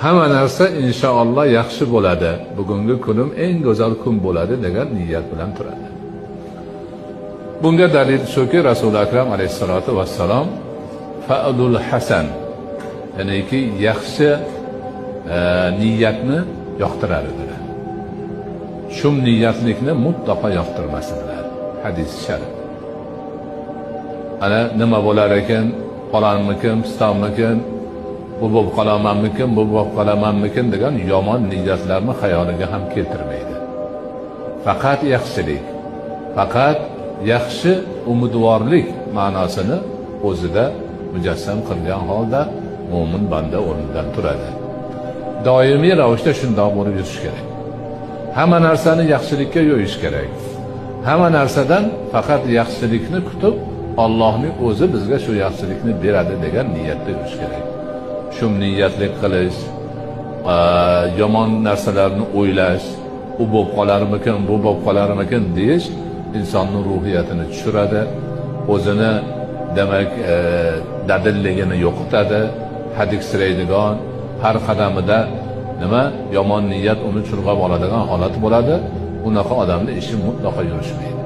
hamma narsa inshaalloh yaxshi bo'ladi, bugungi kunim eng go'zal kun bo'ladi degan niyat bilan turadi. Bunga dalil shuki, Rasul akram alayhisolatu vassalom fa'lul hasan, ya'niki yaxshi niyatni yoqtirar edilar. Shum niyatlikni mutlaqo yoqtirmasdilar. Hadis sharif. Ana nima bo'lar ekan, qolarmikin, pistonmikin, bu bo'lib qolamanmikin, bu bo'lib qolamanmikin degan yomon niyatlarni xayoliga ham keltirmaydi. Faqat yaxshilik, faqat yaxshi umidvorlik ma'nosini o'zida mujassam qilgan holda mo'min banda o'rnidan turadi. Doimiy ravishda shundoq bo'lib yurish kerak. Hamma narsani yaxshilikka yo'yish kerak. Hamma narsadan faqat yaxshilikni kutib, Allohning o'zi bizga shu yaxshilikni beradi degan niyatda yurish kerak. Shu niyatlik qilish, yomon narsalarni o'ylash, u bo'lib qolarmikin, bu bo'lib qolarmikin deyish insonning ruhiyatini tushiradi, o'zini demak dadilligini yo'qotadi, hadiksiraydigan, har qadamida nima yomon niyat uni churg'ab oladigan holat bo'ladi. Unaqa odamning ishi mutlaqo yurishmaydi.